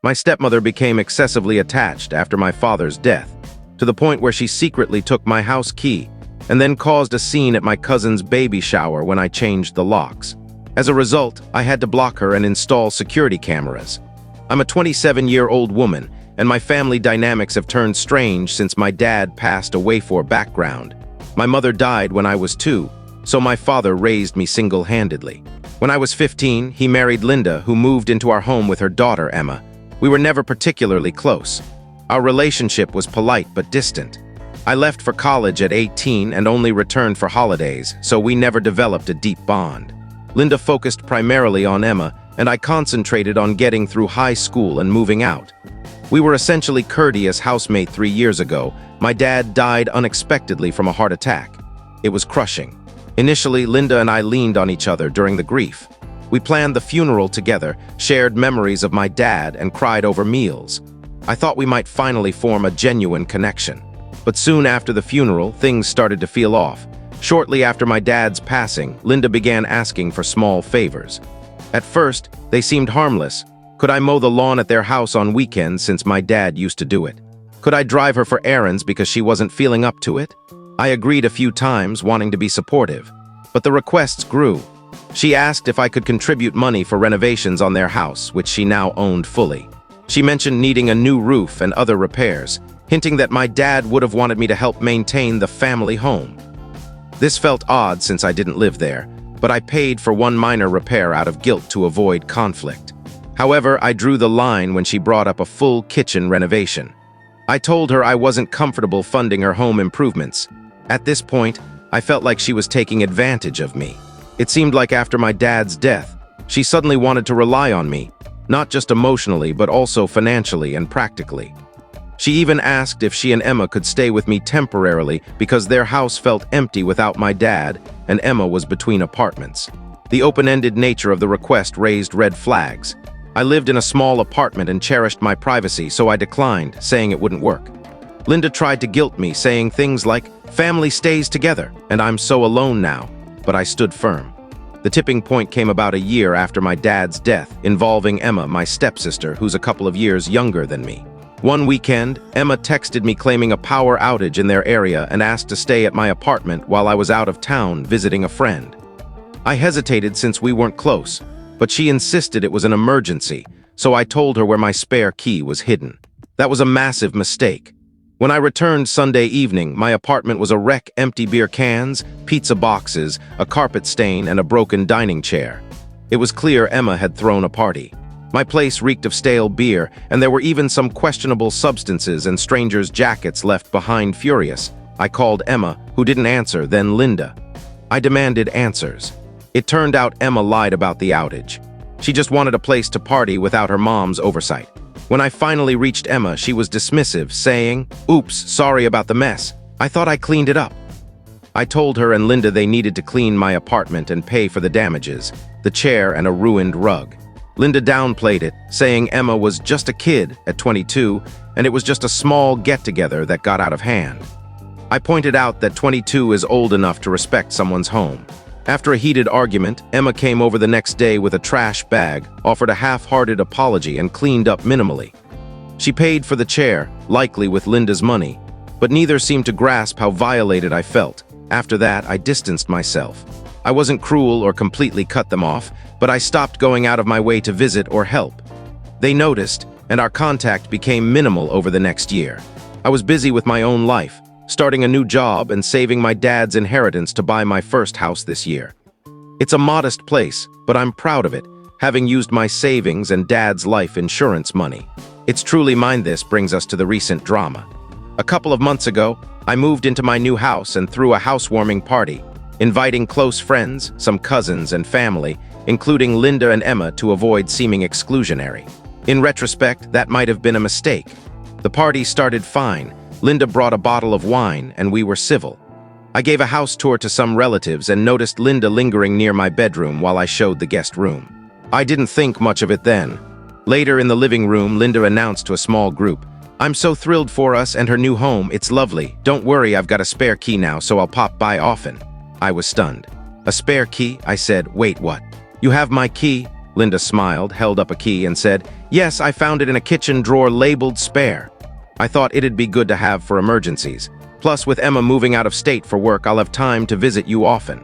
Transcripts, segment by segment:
My stepmother became excessively attached after my father's death, to the point where she secretly took my house key and then caused a scene at my cousin's baby shower when I changed the locks. As a result, I had to block her and install security cameras. I'm a 27-year-old woman, and my family dynamics have turned strange since my dad passed away. For background, my mother died when I was 2, so my father raised me single-handedly. When I was 15, he married Linda, who moved into our home with her daughter, Emma. We were never particularly close. Our relationship was polite but distant. I left for college at 18 and only returned for holidays, so we never developed a deep bond. Linda focused primarily on Emma, and I concentrated on getting through high school and moving out. We were essentially courteous housemate 3 years ago. My dad died unexpectedly from a heart attack. It was crushing. Initially, Linda and I leaned on each other during the grief. We planned the funeral together, shared memories of my dad, and cried over meals. I thought we might finally form a genuine connection. But soon after the funeral, things started to feel off. Shortly after my dad's passing, Linda began asking for small favors. At first, they seemed harmless. Could I mow the lawn at their house on weekends since my dad used to do it? Could I drive her for errands because she wasn't feeling up to it? I agreed a few times, wanting to be supportive. But the requests grew. She asked if I could contribute money for renovations on their house, which she now owned fully. She mentioned needing a new roof and other repairs, hinting that my dad would have wanted me to help maintain the family home. This felt odd since I didn't live there, but I paid for one minor repair out of guilt to avoid conflict. However, I drew the line when she brought up a full kitchen renovation. I told her I wasn't comfortable funding her home improvements. At this point, I felt like she was taking advantage of me. It seemed like after my dad's death, she suddenly wanted to rely on me, not just emotionally, but also financially and practically. She even asked if she and Emma could stay with me temporarily because their house felt empty without my dad, and Emma was between apartments. The open-ended nature of the request raised red flags. I lived in a small apartment and cherished my privacy, so I declined, saying it wouldn't work. Linda tried to guilt me, saying things like, "Family stays together, and I'm so alone now," but I stood firm. The tipping point came about a year after my dad's death, involving Emma, my stepsister, who's a couple of years younger than me. One weekend, Emma texted me claiming a power outage in their area and asked to stay at my apartment while I was out of town visiting a friend. I hesitated since we weren't close, but she insisted it was an emergency, so I told her where my spare key was hidden. That was a massive mistake. When I returned Sunday evening, my apartment was a wreck: empty beer cans, pizza boxes, a carpet stain, and a broken dining chair. It was clear Emma had thrown a party. My place reeked of stale beer, and there were even some questionable substances and strangers' jackets left behind. Furious, I called Emma, who didn't answer, then Linda. I demanded answers. It turned out Emma lied about the outage. She just wanted a place to party without her mom's oversight. When I finally reached Emma, she was dismissive, saying, "Oops, sorry about the mess. I thought I cleaned it up." I told her and Linda they needed to clean my apartment and pay for the damages, the chair and a ruined rug. Linda downplayed it, saying Emma was just a kid at 22, and it was just a small get-together that got out of hand. I pointed out that 22 is old enough to respect someone's home. After a heated argument, Emma came over the next day with a trash bag, offered a half-hearted apology, and cleaned up minimally. She paid for the chair, likely with Linda's money, but neither seemed to grasp how violated I felt. After that, I distanced myself. I wasn't cruel or completely cut them off, but I stopped going out of my way to visit or help. They noticed, and our contact became minimal over the next year. I was busy with my own life, starting a new job and saving my dad's inheritance to buy my first house this year. It's a modest place, but I'm proud of it, having used my savings and dad's life insurance money. It's truly mine. This brings us to the recent drama. A couple of months ago, I moved into my new house and threw a housewarming party, inviting close friends, some cousins, and family, including Linda and Emma, to avoid seeming exclusionary. In retrospect, that might have been a mistake. The party started fine. Linda brought a bottle of wine, and we were civil. I gave a house tour to some relatives and noticed Linda lingering near my bedroom while I showed the guest room. I didn't think much of it then. Later in the living room, Linda announced to a small group, "I'm so thrilled for us and her new home. It's lovely. Don't worry, I've got a spare key now, so I'll pop by often." I was stunned. "A spare key?" I said. "Wait, what? You have my key?" Linda smiled, held up a key, and said, "Yes, I found it in a kitchen drawer labeled spare. I thought it'd be good to have for emergencies. Plus, with Emma moving out of state for work, I'll have time to visit you often."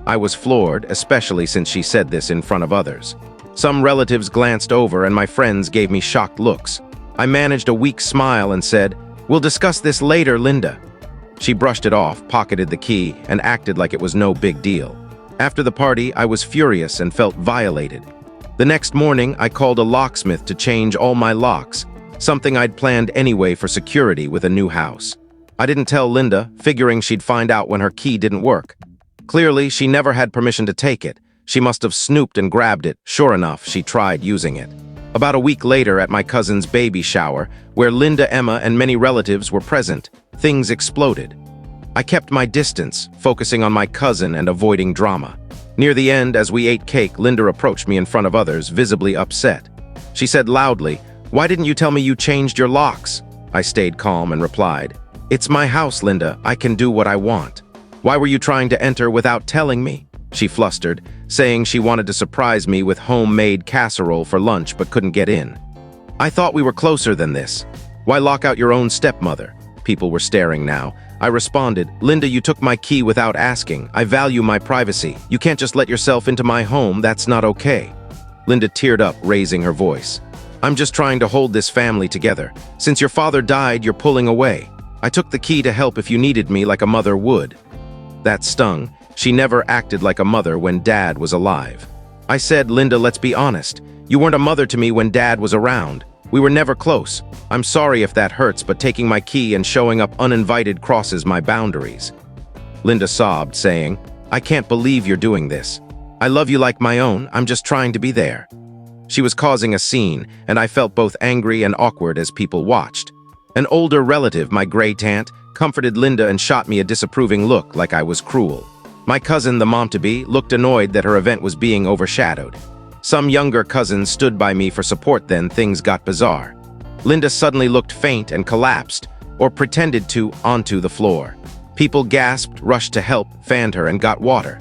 I was floored, especially since she said this in front of others. Some relatives glanced over and my friends gave me shocked looks. I managed a weak smile and said, "We'll discuss this later, Linda." She brushed it off, pocketed the key, and acted like it was no big deal. After the party, I was furious and felt violated. The next morning, I called a locksmith to change all my locks, something I'd planned anyway for security with a new house. I didn't tell Linda, figuring she'd find out when her key didn't work. Clearly, she never had permission to take it. She must have snooped and grabbed it. Sure enough, she tried using it. About a week later, at my cousin's baby shower, where Linda, Emma, and many relatives were present, things exploded. I kept my distance, focusing on my cousin and avoiding drama. Near the end, as we ate cake, Linda approached me in front of others, visibly upset. She said loudly, "Why didn't you tell me you changed your locks?" I stayed calm and replied, "It's my house, Linda. I can do what I want." "Why were you trying to enter without telling me?" She flustered, saying she wanted to surprise me with homemade casserole for lunch but couldn't get in. "I thought we were closer than this. Why lock out your own stepmother?" People were staring now. I responded, "Linda, you took my key without asking. I value my privacy. You can't just let yourself into my home. That's not okay." Linda teared up, raising her voice. "I'm just trying to hold this family together. Since your father died, you're pulling away. I took the key to help if you needed me like a mother would." That stung. She never acted like a mother when Dad was alive. I said, "Linda, let's be honest. You weren't a mother to me when Dad was around. We were never close. I'm sorry if that hurts, but taking my key and showing up uninvited crosses my boundaries." Linda sobbed, saying, "I can't believe you're doing this. I love you like my own. I'm just trying to be there." She was causing a scene, and I felt both angry and awkward as people watched. An older relative, my great-aunt, comforted Linda and shot me a disapproving look like I was cruel. My cousin, the mom-to-be, looked annoyed that her event was being overshadowed. Some younger cousins stood by me for support. Then things got bizarre. Linda suddenly looked faint and collapsed, or pretended to, onto the floor. People gasped, rushed to help, fanned her, and got water.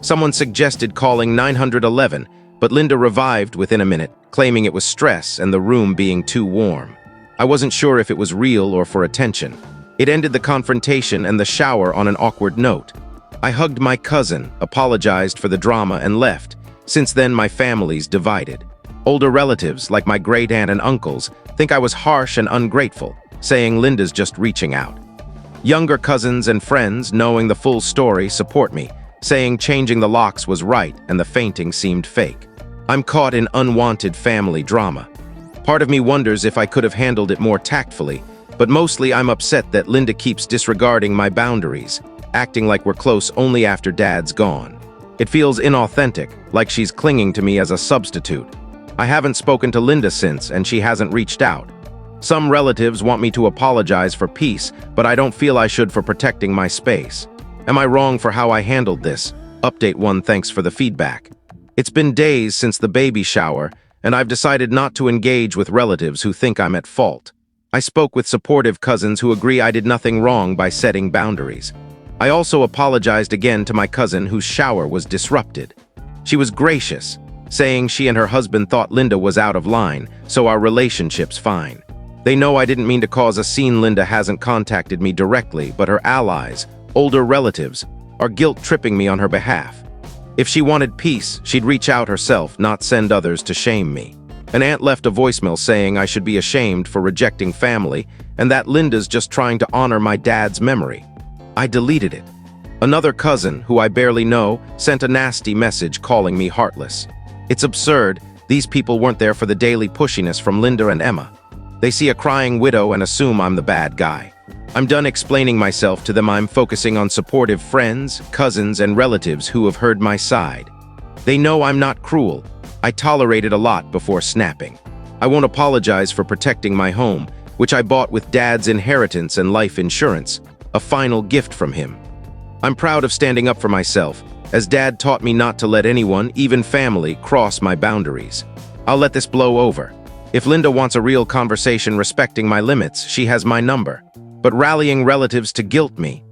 Someone suggested calling 911, but Linda revived within a minute, claiming it was stress and the room being too warm. I wasn't sure if it was real or for attention. It ended the confrontation and the shower on an awkward note. I hugged my cousin, apologized for the drama, and left. Since then, my family's divided. Older relatives, like my great-aunt and uncles, think I was harsh and ungrateful, saying Linda's just reaching out. Younger cousins and friends, knowing the full story, support me, saying changing the locks was right and the fainting seemed fake. I'm caught in unwanted family drama. Part of me wonders if I could have handled it more tactfully, but mostly I'm upset that Linda keeps disregarding my boundaries, acting like we're close only after Dad's gone. It feels inauthentic, like she's clinging to me as a substitute. I haven't spoken to Linda since, and she hasn't reached out. Some relatives want me to apologize for peace, but I don't feel I should for protecting my space. Am I wrong for how I handled this? Update 1, thanks for the feedback. It's been days since the baby shower, and I've decided not to engage with relatives who think I'm at fault. I spoke with supportive cousins who agree I did nothing wrong by setting boundaries. I also apologized again to my cousin whose shower was disrupted. She was gracious, saying she and her husband thought Linda was out of line, so our relationship's fine. They know I didn't mean to cause a scene. Linda hasn't contacted me directly, but her allies, older relatives, are guilt-tripping me on her behalf. If she wanted peace, she'd reach out herself, not send others to shame me. An aunt left a voicemail saying I should be ashamed for rejecting family and that Linda's just trying to honor my dad's memory. I deleted it. Another cousin, who I barely know, sent a nasty message calling me heartless. It's absurd. These people weren't there for the daily pushiness from Linda and Emma. They see a crying widow and assume I'm the bad guy. I'm done explaining myself to them. I'm focusing on supportive friends, cousins, and relatives who have heard my side. They know I'm not cruel. I tolerated a lot before snapping. I won't apologize for protecting my home, which I bought with Dad's inheritance and life insurance, a final gift from him. I'm proud of standing up for myself, as Dad taught me not to let anyone, even family, cross my boundaries. I'll let this blow over. If Linda wants a real conversation respecting my limits, she has my number. But rallying relatives to guilt me,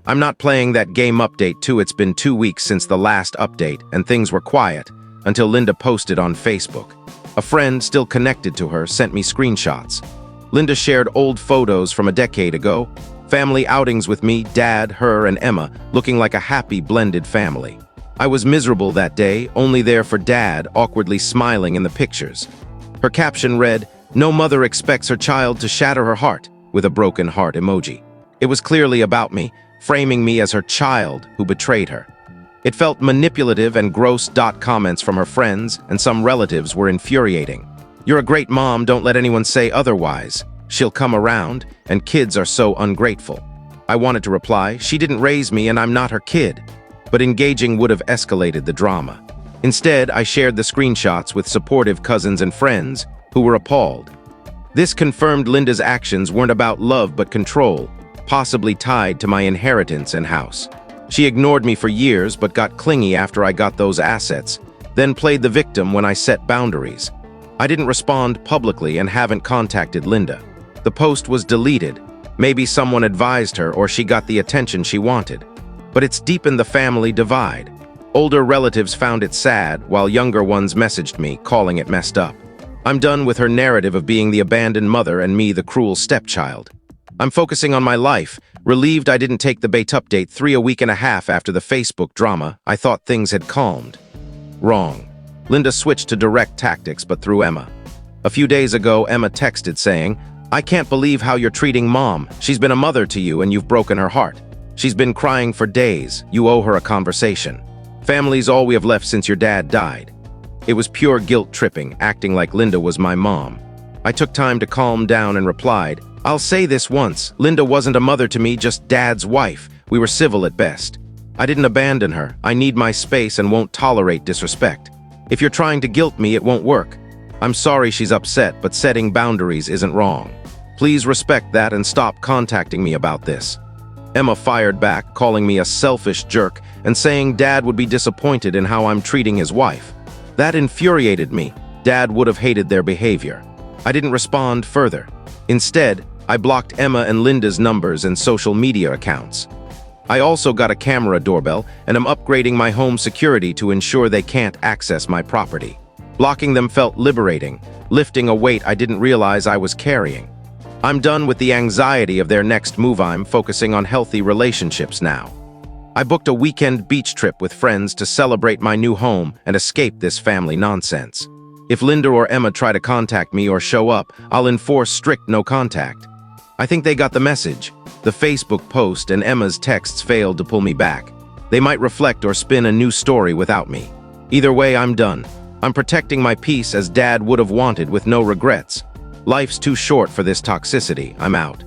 I'm not playing that game. Update 2, it's been 2 weeks since the last update, and things were quiet. until Linda posted on Facebook. A friend still connected to her sent me screenshots. Linda shared old photos from a decade ago, family outings with me, Dad, her, and Emma, looking like a happy blended family. I was miserable that day, only there for Dad, awkwardly smiling in the pictures. Her caption read, "No mother expects her child to shatter her heart," with a broken heart emoji. It was clearly about me, framing me as her child who betrayed her. It felt manipulative and gross. Comments from her friends and some relatives were infuriating. "You're a great mom, don't let anyone say otherwise. She'll come around, and kids are so ungrateful." I wanted to reply, "She didn't raise me and I'm not her kid." But engaging would have escalated the drama. Instead, I shared the screenshots with supportive cousins and friends who were appalled. This confirmed Linda's actions weren't about love but control, possibly tied to my inheritance and house. She ignored me for years but got clingy after I got those assets, then played the victim when I set boundaries. I didn't respond publicly and haven't contacted Linda. The post was deleted. Maybe someone advised her or she got the attention she wanted. But it's deepened the family divide. Older relatives found it sad, while younger ones messaged me, calling it messed up. I'm done with her narrative of being the abandoned mother and me the cruel stepchild. I'm focusing on my life, relieved I didn't take the bait update 3 a week and a half after the Facebook drama. I thought things had calmed. Wrong. Linda switched to direct tactics, but through Emma. A few days ago, Emma texted saying, "I can't believe how you're treating Mom. She's been a mother to you and you've broken her heart. She's been crying for days. You owe her a conversation. Family's all we have left since your dad died." It was pure guilt tripping, acting like Linda was my mom. I took time to calm down and replied, "I'll say this once. Linda wasn't a mother to me, just Dad's wife. We were civil at best. I didn't abandon her. I need my space and won't tolerate disrespect. If you're trying to guilt me, it won't work. I'm sorry she's upset, but setting boundaries isn't wrong. Please respect that and stop contacting me about this." Emma fired back, calling me a selfish jerk and saying Dad would be disappointed in how I'm treating his wife. That infuriated me. Dad would have hated their behavior. I didn't respond further. Instead, I blocked Emma and Linda's numbers and social media accounts. I also got a camera doorbell and am upgrading my home security to ensure they can't access my property. Blocking them felt liberating, lifting a weight I didn't realize I was carrying. I'm done with the anxiety of their next move. I'm focusing on healthy relationships now. I booked a weekend beach trip with friends to celebrate my new home and escape this family nonsense. If Linda or Emma try to contact me or show up, I'll enforce strict no contact. I think they got the message. The Facebook post and Emma's texts failed to pull me back. They might reflect or spin a new story without me. Either way, I'm done. I'm protecting my peace as Dad would have wanted with no regrets. Life's too short for this toxicity. I'm out.